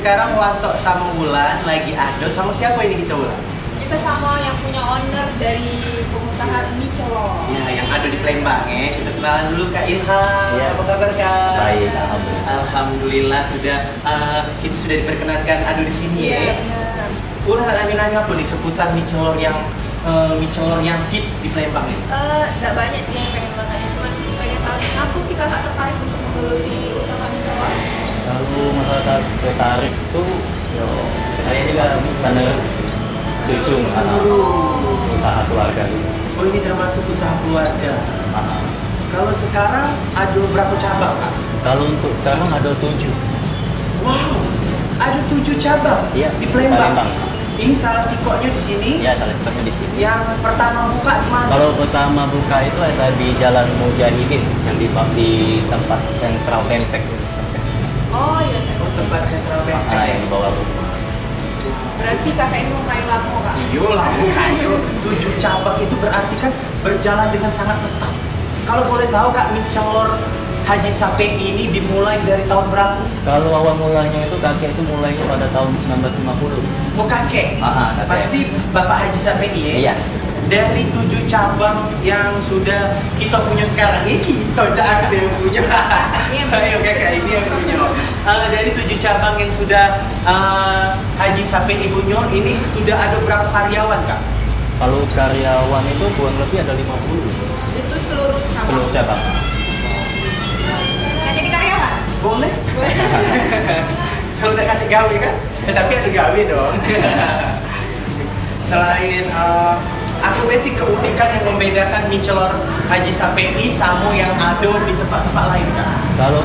sekarang Wanto sama Wulan lagi ado sama siapa ini kita Wulan? Kita sama yang punya owner dari pengusaha mie celor. Ya, yang ada di Palembang ya. Kita kenalan dulu Kak Ilham. Ya. Apa kabar Kak? Baik, alhamdulillah. Alhamdulillah kita sudah diperkenankan ado di sini Iya, ya. benar. Wulan nanya apa nih seputar mie celor yang hits di Palembang ini? Nggak banyak sih yang pengen bertanya, cuman pengen tahu kenapa sih kakak tertarik untuk menggeluti usaha mie celor? Kalau masalah tertarik itu, yo, saya juga karena setuju usaha keluarga gitu. Oh, ini termasuk usaha keluarga. Kalau sekarang ada berapa cabang Kak? Kalau untuk sekarang ada 7. Wow, ada 7 cabang Iya, di Palembang. Palembang. Ini salah sikoknya di sini. Ya, salah satunya di sini. Yang pertama buka di mana? Kalau pertama buka itu ada di Jalan Mujahidin yang di tempat sentral Benteng. Oh iya, saya tahu. Tempat sentral Benteng. Yang di bawah rumah. Berarti kakak ini mau kayu lamo kak? Iya lah, kayu 7 cabang itu berarti kan berjalan dengan sangat pesat. Kalau boleh tahu Kak, mie celor Haji Sapei ini dimulai dari tahun berapa? Kalau awal mulanya itu kakek itu mulainya pada tahun 1950. Oh kakek? Kakek. Pasti Bapak Haji Sapei ya? Iya. Dari 7 cabang yang sudah kita punya sekarang, ini kita jangan yang punya. Ayo kakak, ini yang punya. Dari 7 cabang yang sudah Haji Sapei punya, ini sudah ada berapa karyawan Kak? Kalau karyawan itu kurang lebih ada 50. Itu seluruh cabang? Seluruh cabang. Nggak jadi karyawan? Boleh? Kalau udah kata gawe kan? Tapi ada gawe dong. Selain aku basic keunikan yang membedakan mie celor Haji Sapei sama yang ada di tempat-tempat lain kan? Kalau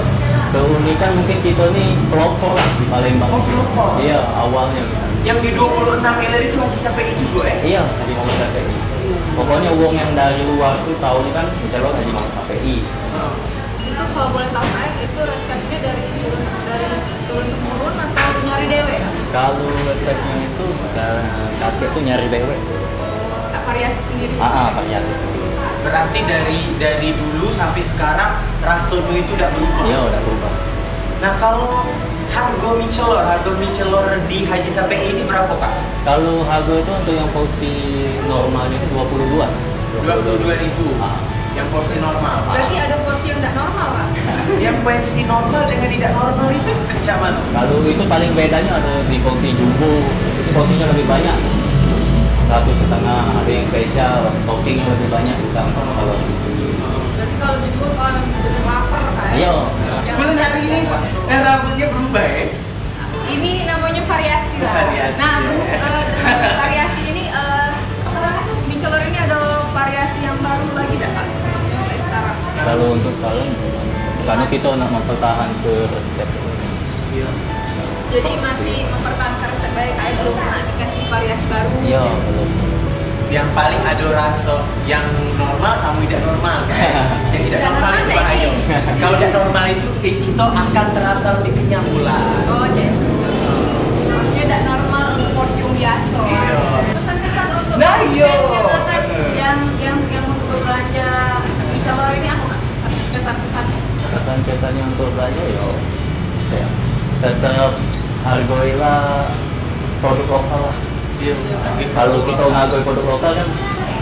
keunikan mungkin kita nih pelopor lah di Palembang. Oh, pelopor? Iya, awalnya. Yang di 26 miliar itu Haji Sapei juga ya? Iya, Haji Muhammad Sapei. Pokoknya uang yang dari luar tuh tahunya kan misalnya Haji Muhammad Sapei. Itu kalau boleh tahu saya, itu resepnya dari turun temurun atau nyari dewe kan? Kalau resepnya itu kakek tuh nyari dewe. Variasi sendiri? Variasi. Berarti dari dulu sampai sekarang rasanya itu udah berubah? Iya, udah berubah. Nah kalau harga mie celor di Haji Sapei ini berapa Kak? Kalau harga itu untuk yang porsi normalnya itu 22. 22.000. Yang porsi normal. Berarti ada porsi yang tidak normal kan? Yang porsi normal dengan tidak normal itu macam mana? Kalau itu paling bedanya ada di porsi jumbo, itu porsinya lebih banyak. 1,5, ada yang spesial, toppingnya lebih banyak bukan kalau. Berarti kalau jumbo kalau bener lapar kan? Iya. Bulan hari ini rambutnya berubah ya? Ini namanya variasi lah. Variasi, Nah, ya. dengan variasi ini, mie celor ini ada variasi yang baru lagi tidak Kak? Maksudnya kayak sekarang? Kalau untuk sekarang, karena kita nak mempertahankan ke resep. Iya. Jadi masih mempertahankan resep baik, kayak belum nak dikasih variasi baru. Iya, Cik? belum. Yang paling ada rasa yang normal sama tidak normal kan? Yang tidak Tidak normal normal, itu Cik. bahaya. Kalau tidak normal itu kita akan terasa lebih kenyang bulan. Oh, Cik. Maksudnya tidak normal untuk porsi yang biasa. Iya. Pesan-kesan untuk Nah, iya. yang untuk berbelanja mie celor ini apa Kak? Kesan-kesannya? Kesan-kesannya untuk belanja ya, kayak tetap hargailah produk lokal lah. Iya. Kalau kita menghargai produk lokal kan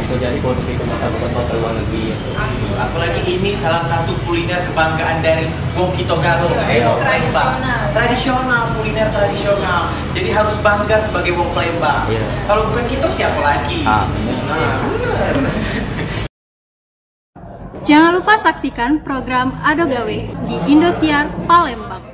bisa jadi produk itu bakal ke luar negeri. Apalagi ini salah satu kuliner kebanggaan dari Wong Kitogalo Iya, Wong Palembang. tradisional. Tradisional, kuliner tradisional. Jadi harus bangga sebagai Wong Palembang. Iya. Kalau bukan kita siapa lagi? Benar. Nah, benar. Jangan lupa saksikan program Ado Gawe di Indosiar Palembang.